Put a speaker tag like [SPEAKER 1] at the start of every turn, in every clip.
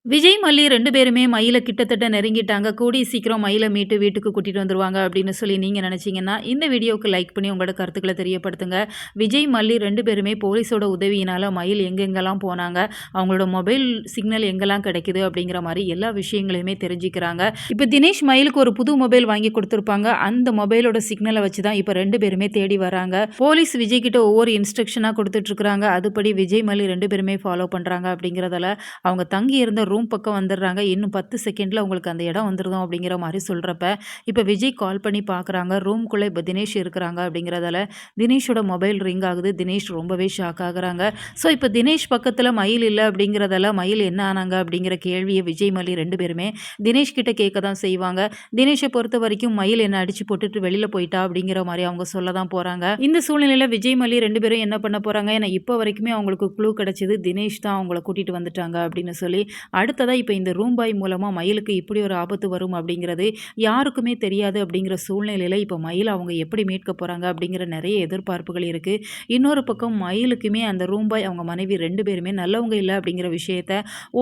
[SPEAKER 1] விஜய், மல்லி 2 பேருமே மயில கிட்டத்தட்ட நெருங்கிட்டாங்க. கூடிய சீக்கிரம் மயில மீட்டு வீட்டுக்கு கூட்டிட்டு வந்துருவாங்க அப்படின்னு சொல்லி நீங்க நெனச்சீங்கன்னா, இந்த வீடியோவுக்கு லைக் பண்ணி உங்களோட கருத்துக்கள தெரியப்படுத்துங்க. விஜய், மல்லி 2 பேருமே போலீஸோட உதவியினால மயில் எங்கெங்கலாம் போனாங்க, அவங்களோட மொபைல் சிக்னல் எங்கெல்லாம் கிடைக்குது அப்படிங்கிற மாரி எல்லா விஷயங்களையுமே தெரிஞ்சுக்கிறாங்க. இப்ப தினேஷ் மயிலுக்கு ஒரு புது மொபைல் வாங்கி குடுத்துருப்பாங்க. அந்த மொபைலோட சிக்னல வச்சு தான் இப்ப 2 பேருமே தேடி வராங்க. போலீஸ் விஜய் கிட்ட ஒவ்வொரு இன்ஸ்ட்ரக்ஷனா குடுத்துட்டு இருக்காங்க. அதுபடி விஜய், மல்லி 2 பேருமே ஃபாலோ பண்றாங்க அப்படிங்கிறதால அவங்க தங்கி இருந்த ரூம் பக்கம் வந்துடுறாங்க. இன்னும் 10 செகண்ட்ல உங்களுக்கு அந்த இடம் வந்துரும் அப்படிங்கிற மாரி சொல்றப்ப, இப்ப விஜய் கால் பண்ணி பார்க்குறாங்க. ரூம்குள்ள இப்ப தினேஷ் இருக்கிறாங்க அப்படிங்கிறதால, தினேஷோட மொபைல் ரிங் ஆகுது. தினேஷ் ரொம்பவே ஷாக் ஆகுறாங்க. ஸோ இப்ப தினேஷ் பக்கத்துல மயில் இல்ல அப்படிங்கிறதால, மயில் என்ன ஆனாங்க அப்படிங்கிற கேள்விய விஜய், மல்லி 2 பேருமே தினேஷ் கிட்ட கேட்க தான் செய்வாங்க. தினேஷ பொறுத்தவரைக்கும் மயில் என்ன அடிச்சு போட்டுட்டு வெளில போயிட்டா அப்படிங்கிற மாரி அவங்க சொல்ல தான் போறாங்க. இந்த சூழ்நிலையில விஜய், மல்லி 2 பேரும் என்ன பண்ண போறாங்க? ஏன்னா இப்ப வரைக்குமே அவங்களுக்கு க்ளூ கிடைச்சது தினேஷ் தான் அவங்கள கூட்டிட்டு வந்துட்டாங்க அப்படின்னு சொல்லி. அடுத்ததா இப்ப இந்த ரூம் பாய் மூலமா மயிலுக்கு இப்படி ஒரு ஆபத்து வரும் அப்படிங்கிறது யாருக்குமே தெரியாது அப்படிங்கிற சூழ்நிலையில இப்ப மயில அவங்க எப்படி மீட்க போறாங்க அப்படிங்கிற நிறைய எதிர்பார்ப்புகள் இருக்கு. இன்னொரு பக்கம் மயிலுக்குமே அந்த ரூம் பாய் அவங்க மனைவி 2 பேருமே நல்லவங்க இல்ல அப்படிங்கிற விஷயத்த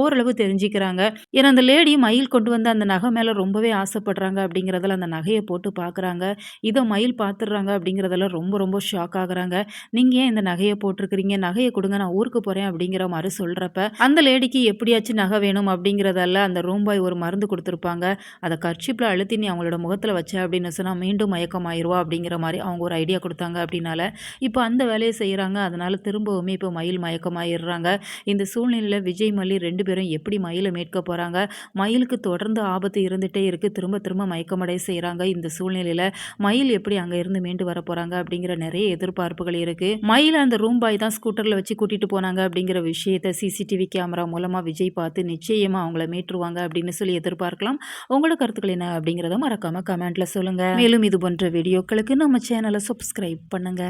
[SPEAKER 1] ஓரளவு தெரிஞ்சுக்கிறாங்க. ஏன்னா அந்த லேடி மயில் கொண்டு வந்த அந்த நகை மேல ரொம்பவே ஆசைப்படுறாங்க அப்படிங்கிறதுல அந்த நகைய போட்டு பார்க்குறாங்க. இத மயில் பார்த்துடுறாங்க அப்படிங்கிறதுல ரொம்ப ரொம்ப ஷாக் ஆகுறாங்க. நீங்க ஏன் இந்த நகைய போட்டிருக்கிறீங்க? நகைய குடுங்க நான் ஊருக்கு போறேன் அப்படிங்கிற மாரி சொல்றப்ப, அந்த லேடிக்கு எப்படியாச்சும் நகை வேணும் அப்படிங்கிறதால அந்த ரூம் பாய் ஒரு மருந்து குடுத்துருப்பாங்க. அத கர்ச்சீப்ல அழுத்தி நீ அவங்களோட முகத்துல வச்ச அப்படின்னு சொன்னா மீண்டும் மயக்கமாயிருவா அப்படிங்கிற மாரி அவங்க ஒரு ஐடியா குடுத்தாங்க அப்படின்னால, இப்ப அந்த வேலைய செய்றாங்க. அதனால திரும்பவுமே இப்ப மயில் மயக்கமாயிர்றாங்க. இந்த சூழ்நிலையில விஜய், மல்லி 2 பேரும் எப்படி மயில மீட்க போறாங்க? மயிலுக்கு தொடர்ந்து ஆபத்து இருந்துட்டே இருக்கு. திரும்ப திரும்ப மயக்கமடைய செய்றாங்க. இந்த சூழ்நிலையில மயில் எப்படி அங்க இருந்து மீண்டு வரப்போறாங்க அப்படிங்கிற நெறைய எதிர்பார்ப்புகள் இருக்கு. மயில அந்த ரூம் பாய் தான் ஸ்கூட்டர்ல வச்சு கூட்டிட்டு போனாங்க அப்படிங்கிற விஷயத்த சிசிடிவி கேமரா மூலமா விஜய் பார்த்து நிச்சயமா அவங்கள மீட்டுருவாங்க அப்படின்னு சொல்லி எதிர்பார்க்கலாம். உங்களோட கருத்துக்கள் என்ன அப்படிங்கிறத மறக்காம கமெண்ட்ல சொல்லுங்க. மேலும் இது போன்ற வீடியோக்களுக்கு நம்ம சேனலை சப்ஸ்கிரைப் பண்ணுங்க.